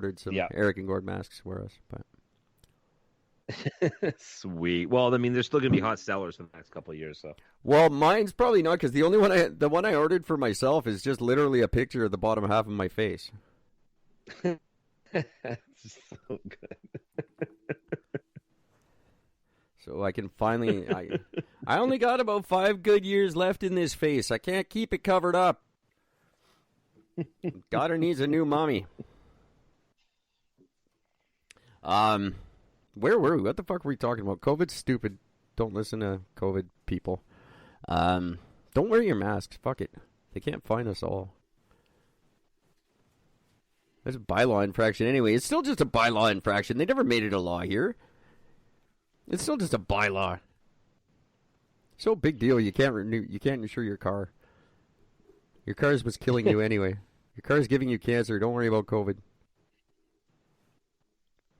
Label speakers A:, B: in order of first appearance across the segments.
A: ordered some Eric and Gord masks for us. But
B: sweet. Well, I mean, there's still gonna be hot sellers for the next couple of years. So,
A: well, mine's probably not because the one I ordered for myself is just literally a picture of the bottom half of my face.
B: That's so good.
A: So I can finally. I only got about 5 good years left in this face. I can't keep it covered up. Daughter needs a new mommy. Where were we? What the fuck were we talking about? COVID's stupid. Don't listen to COVID people. Don't wear your masks. Fuck it. They can't find us all. That's a bylaw infraction anyway. It's still just a bylaw infraction. They never made it a law here. It's still just a bylaw. So big deal. You can't renew. You can't insure your car. Your car is what's killing you anyway. Your car is giving you cancer. Don't worry about COVID.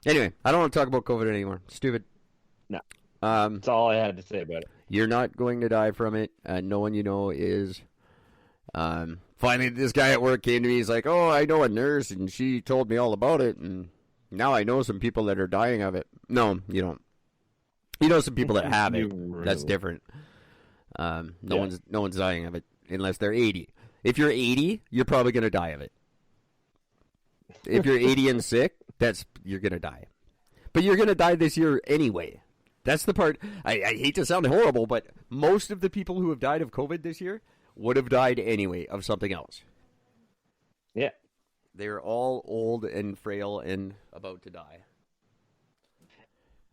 A: Anyway, I don't want to talk about COVID anymore. Stupid.
B: No. That's all I had to say about it.
A: You're not going to die from it. No one you know is. Finally, this guy at work came to me. He's like, "Oh, I know a nurse, and she told me all about it, and now I know some people that are dying of it." No, you don't. You know some people that have it. That's different. No one's dying of it unless they're 80. If you're 80, you're probably going to die of it. If you're 80 and sick, you're going to die. But you're going to die this year anyway. That's the part. I hate to sound horrible, but most of the people who have died of COVID this year would have died anyway of something else.
B: Yeah.
A: They're all old and frail and about to die.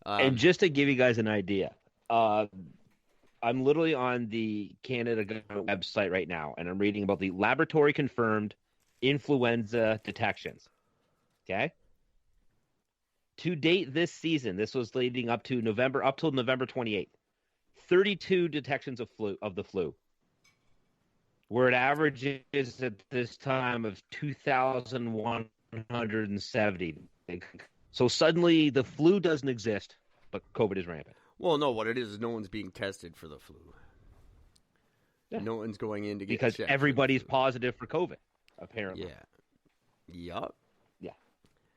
B: And just to give you guys an idea, I'm literally on the Canada government website right now, and I'm reading about the laboratory-confirmed influenza detections. Okay? To date this season, this was leading up till November 28th, 32 detections of the flu. Where it averages at this time of 2,170. So suddenly the flu doesn't exist, but COVID is rampant.
A: Well, no, what it is no one's being tested for the flu. Yeah. No one's going in to get
B: because everybody's positive for COVID, apparently.
A: Yeah. Yup.
B: Yeah.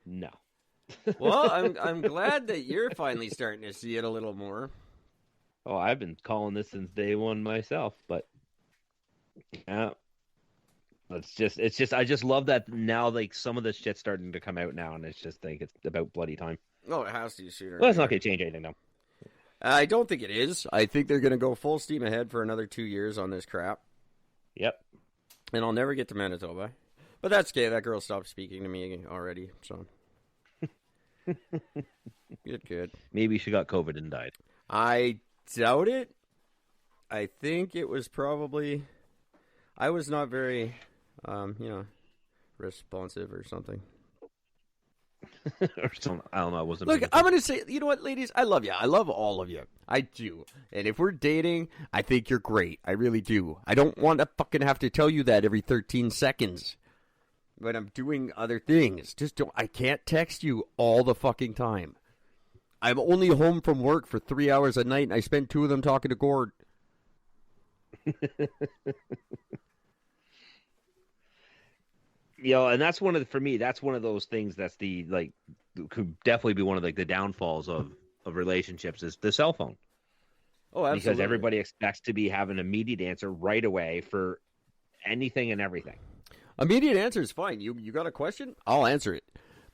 B: No.
A: Well, I'm glad that you're finally starting to see it a little more.
B: Oh, I've been calling this since day one myself, but yeah. It's just I just love that now, like, some of this shit's starting to come out now, and it's just like it's about bloody time.
A: Oh, it has to sooner.
B: Well, it's not going to change anything now.
A: I don't think it is. I think they're going to go full steam ahead for another 2 years on this crap.
B: Yep.
A: And I'll never get to Manitoba. But that's okay. That girl stopped speaking to me already, so. Good.
B: Maybe she got COVID and died.
A: I doubt it. I think it was probably... I was not very... responsive or something.
B: Or something. I don't know. I wasn't.
A: Look, I'm going to say, you know what, ladies? I love you. I love all of you. I do. And if we're dating, I think you're great. I really do. I don't want to fucking have to tell you that every 13 seconds when I'm doing other things. I can't text you all the fucking time. I'm only home from work for 3 hours a night, and I spend 2 of them talking to Gord.
B: And that's for me, that's one of those things that's could definitely be one of the downfalls of relationships is the cell phone.
A: Oh, absolutely.
B: Because everybody expects to be having an immediate answer right away for anything and everything.
A: Immediate answer is fine. You got a question? I'll answer it.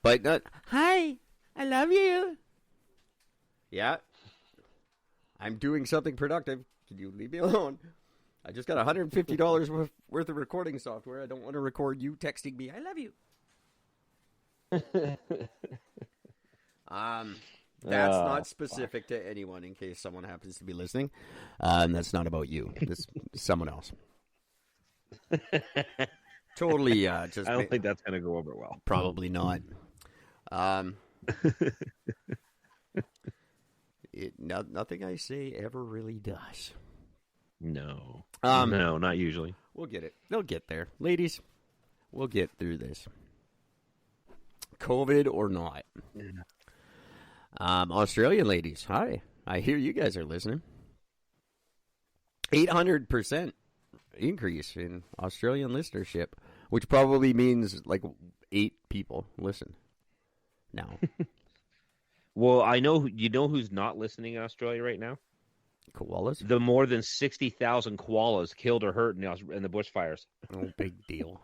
A: But not, hi, I love you. Yeah. I'm doing something productive. Can you leave me alone? I just got $150 worth of recording software. I don't want to record you texting me, I love you. That's not specific to anyone in case someone happens to be listening. That's not about you. This is someone else. Totally just...
B: I don't think that's going to go over well.
A: Probably not. Nothing I say ever really does.
B: No. No, not usually.
A: We'll get it. They'll get there. Ladies, we'll get through this. COVID or not. Yeah. Australian ladies, hi. I hear you guys are listening. 800% increase in Australian listenership, which probably means like 8 people listen. No.
B: Well, I know you know who's not listening in Australia right now.
A: Koalas?
B: The more than 60,000 koalas killed or hurt in the bushfires.
A: No big deal.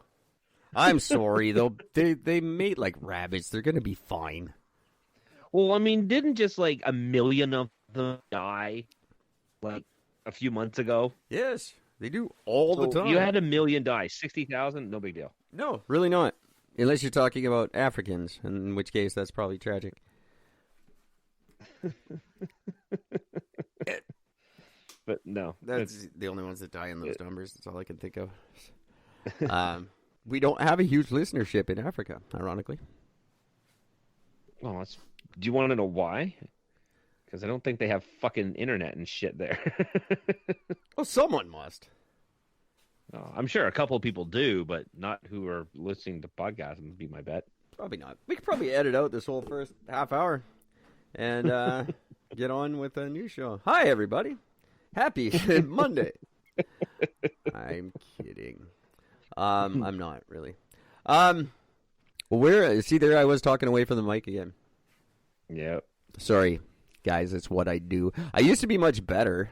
A: I'm sorry, though. They mate like rabbits. They're going to be fine.
B: Well, I mean, didn't just like a million of them die like a few months ago?
A: Yes, they do all the time.
B: You had a million die. 60,000, no big deal.
A: No, really not. Unless you're talking about Africans, in which case that's probably tragic.
B: But no.
A: That's the only ones that die in those numbers. That's all I can think of. We don't have a huge listenership in Africa, ironically.
B: Oh, do you want to know why? Because I don't think they have fucking internet and shit there.
A: Well, someone must.
B: Oh, I'm sure a couple of people do, but not who are listening to podcasts, would be my bet.
A: Probably not. We could probably edit out this whole first half hour and get on with a new show. Hi, everybody. Happy Monday. I'm kidding. I'm not really. See there I was talking away from the mic again.
B: Yep.
A: Sorry, guys, it's what I do. I used to be much better.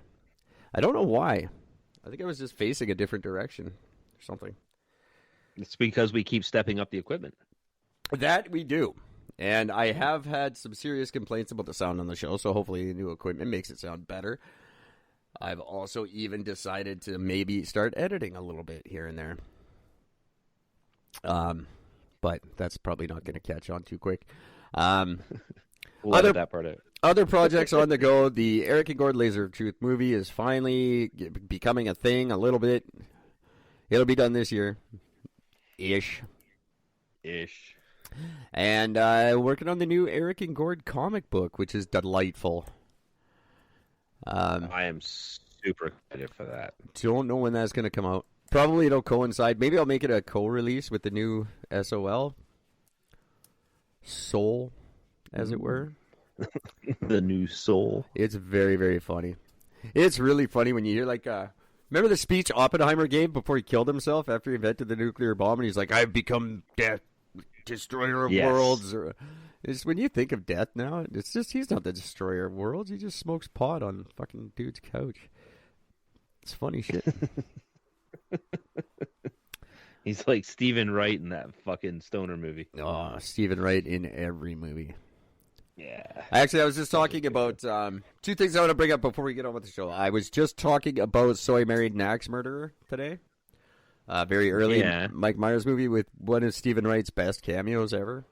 A: I don't know why. I think I was just facing a different direction or something.
B: It's because we keep stepping up the equipment.
A: That we do. And I have had some serious complaints about the sound on the show, so hopefully the new equipment makes it sound better. I've also even decided to maybe start editing a little bit here and there. But that's probably not going to catch on too quick.
B: We'll edit that part out.
A: Other projects on the go. The Eric and Gord Laser of Truth movie is finally becoming a thing a little bit. It'll be done this year. Ish. And working on the new Eric and Gord comic book, which is delightful.
B: I am super excited for that.
A: Don't know when that's going to come out. Probably it'll coincide. Maybe I'll make it a co-release with the new SOL. Soul, as it were.
B: The new Soul.
A: It's very, very funny. It's really funny when you hear, like, remember the speech Oppenheimer gave before he killed himself after he invented the nuclear bomb? And he's like, I've become death, destroyer of worlds. It's when you think of death now, it's just, he's not the destroyer of worlds. He just smokes pot on fucking dude's couch. It's funny shit.
B: He's like Stephen Wright in that fucking stoner movie.
A: Oh, Stephen Wright in every movie.
B: Yeah.
A: Actually, I was just talking about two things I want to bring up before we get on with the show. I was just talking about So I Married an Axe Murderer today. Very early Mike Myers movie with one of Stephen Wright's best cameos ever.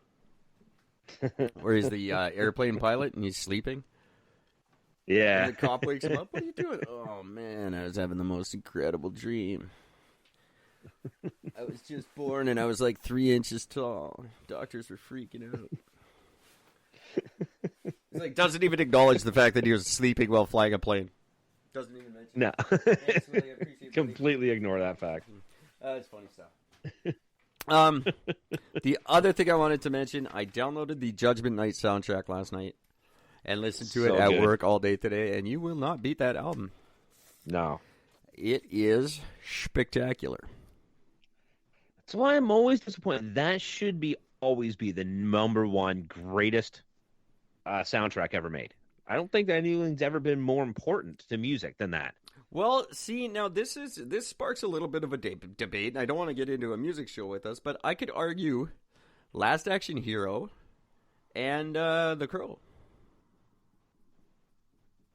A: Where he's the airplane pilot and he's sleeping.
B: Yeah.
A: And the cop wakes him up. What are you doing? Oh, man, I was having the most incredible dream. I was just born and I was like 3 inches tall. Doctors were freaking out. He's like, doesn't even acknowledge the fact that he was sleeping while flying a plane. Doesn't even mention
B: No.
A: it.
B: Completely ignore that fact.
A: It's funny stuff. The other thing I wanted to mention, I downloaded the Judgment Night soundtrack last night and listened to it at work all day today, and you will not beat that album.
B: No.
A: It is spectacular.
B: That's why I'm always disappointed. That should always be the number one greatest soundtrack ever made. I don't think that anything's ever been more important to music than that.
A: Well, see, now this sparks a little bit of a debate, and I don't want to get into a music show with us, but I could argue Last Action Hero and The Crow.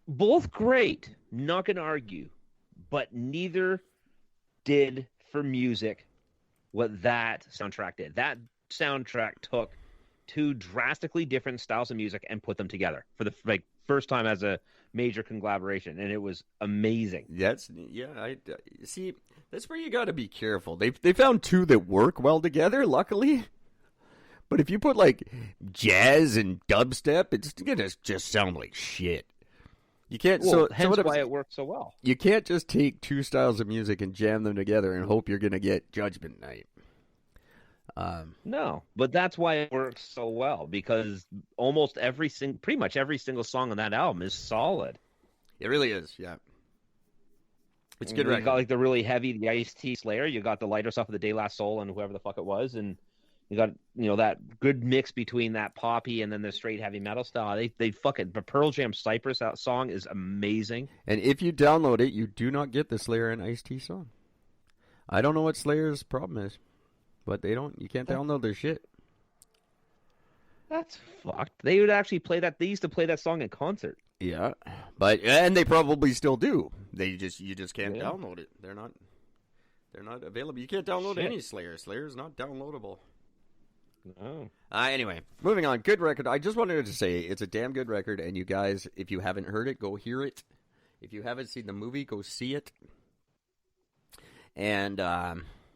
B: Both great, not going to argue, but neither did for music what that soundtrack did. That soundtrack took two drastically different styles of music and put them together for the first time as a major collaboration, and it was amazing.
A: I see. That's where you got to be careful. They found two that work well together, luckily. But if you put like jazz and dubstep, it's gonna just sound like shit. You can't.
B: Hence why it works so well.
A: You can't just take two styles of music and jam them together and hope you're gonna get Judgment Night.
B: No, but that's why it works so well, because pretty much every single song on that album is solid.
A: It really is, yeah. It's good.
B: You got like the really heavy, the Ice-T Slayer. You got the lighter stuff of the De La Soul and whoever the fuck it was, and You got that good mix between that poppy and then the straight heavy metal style. They fucking the Pearl Jam Cypress song is amazing.
A: And if you download it, you do not get the Slayer and Ice-T song. I don't know what Slayer's problem is, but they don't. You can't download their shit.
B: That's fucked. They would actually play that. They used to play that song in concert.
A: Yeah, and they probably still do. You just can't download it. They're not available. You can't download any Slayer. Slayer's not downloadable.
B: No.
A: Anyway, moving on. Good record. I just wanted to say it's a damn good record, and you guys, if you haven't heard it, go hear it. If you haven't seen the movie, go see it. And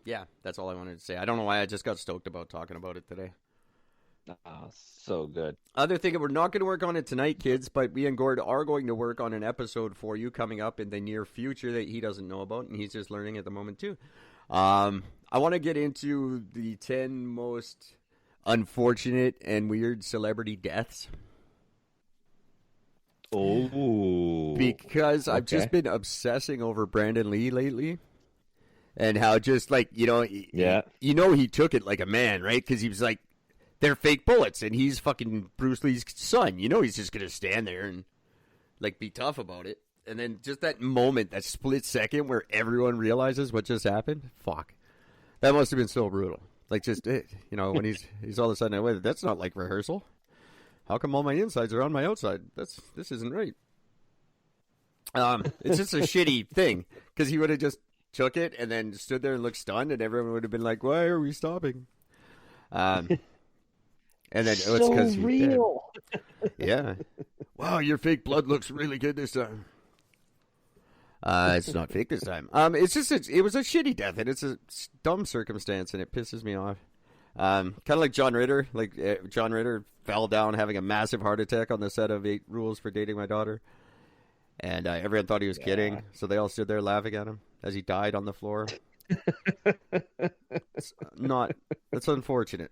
A: yeah, that's all I wanted to say. I don't know why I just got stoked about talking about it today.
B: Oh, so good.
A: Other thing, we're not going to work on it tonight, kids, but me and Gord are going to work on an episode for you coming up in the near future that he doesn't know about, and he's just learning at the moment too. I want to get into the 10 most unfortunate and weird celebrity deaths.
B: Oh.
A: Because I've just been obsessing over Brandon Lee lately. And how just like, he took it like a man, right? Because he was like, they're fake bullets, and he's fucking Bruce Lee's son. He's just going to stand there and, like, be tough about it. And then just that moment, that split second where everyone realizes what just happened, fuck. That must have been so brutal. Like, just, when he's all of a sudden, wait, that's not like rehearsal. How come all my insides are on my outside? This isn't right. It's just a shitty thing, because he would have just took it and then stood there and looked stunned, and everyone would have been like, why are we stopping? And then it's because he's real. Dead. Yeah. Wow, your fake blood looks really good this time. It's not fake this time. It's just it was a shitty death, and it's a dumb circumstance, and it pisses me off. Kind of like John Ritter. Like John Ritter fell down having a massive heart attack on the set of 8 Rules for Dating My Daughter, and everyone thought he was kidding, so they all stood there laughing at him as he died on the floor. That's unfortunate.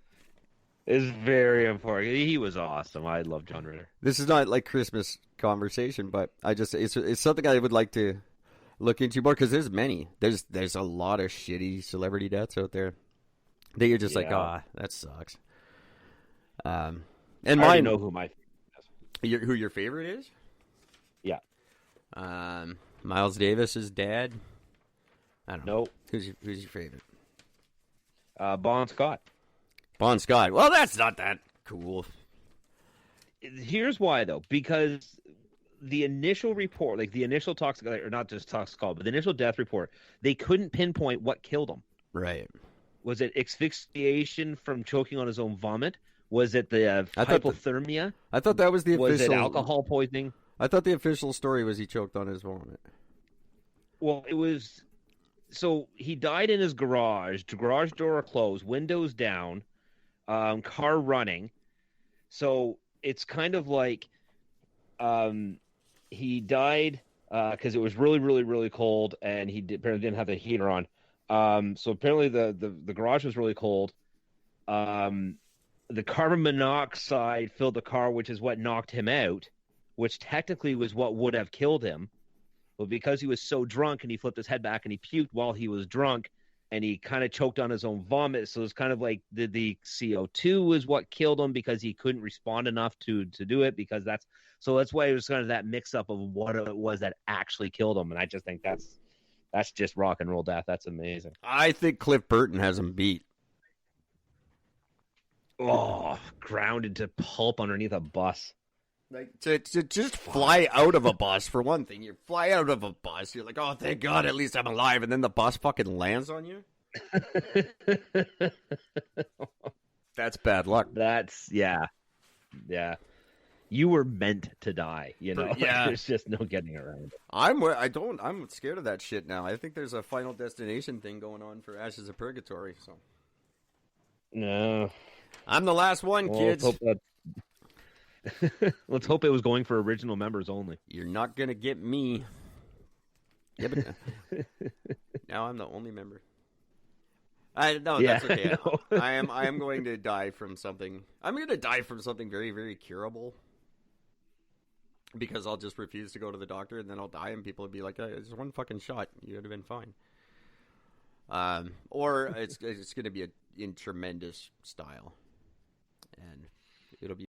B: It's very important. He was awesome. I love John Ritter.
A: This is not like Christmas conversation, but it's something I would like to look into more, because there's many. There's a lot of shitty celebrity deaths out there that you're just like, that sucks. And
B: I already know who my favorite is.
A: Who your favorite is?
B: Yeah.
A: Miles Davis's dad. I don't know.
B: Nope.
A: Who's your favorite?
B: Bon Scott.
A: Bon Scott. Well, that's not that cool.
B: Here's why, though. Because the initial report, like the initial or not just toxicology, but the initial death report, they couldn't pinpoint what killed him.
A: Right.
B: Was it asphyxiation from choking on his own vomit? Was it the hypothermia?
A: I thought that was the official.
B: Was it alcohol poisoning?
A: I thought the official story was he choked on his vomit.
B: Well, it was. So he died in his garage door closed, windows down, car running. So it's kind of like he died because it was really, really, really cold, and apparently didn't have the heater on. So apparently the garage was really cold. The carbon monoxide filled the car, which is what knocked him out, which technically was what would have killed him. But because he was so drunk and he flipped his head back and he puked while he was drunk, and he kind of choked on his own vomit. So it's kind of like the CO2 was what killed him, because he couldn't respond enough to do it, because that's why it was kind of that mix up of what it was that actually killed him. And I just think that's just rock and roll death. That's amazing.
A: I think Cliff Burton has him beat.
B: Oh, grounded to pulp underneath a bus.
A: Like to just fly out of a bus, for one thing. You fly out of a bus, you're like, oh, thank God, at least I'm alive, and then the bus fucking lands on you? That's bad luck.
B: Yeah. You were meant to die, Yeah. There's just no getting around it.
A: I'm scared of that shit now. I think there's a Final Destination thing going on for Ashes of Purgatory, so.
B: No.
A: I'm the last one, kids.
B: Let's hope it was going for original members only.
A: You're not going to get me. Yeah, but now I'm the only member. That's okay. I am going to die from something. I'm going to die from something very, very curable. Because I'll just refuse to go to the doctor, and then I'll die, and people will be like, it's one fucking shot. You would have been fine. Or it's going to be in tremendous style, and it'll be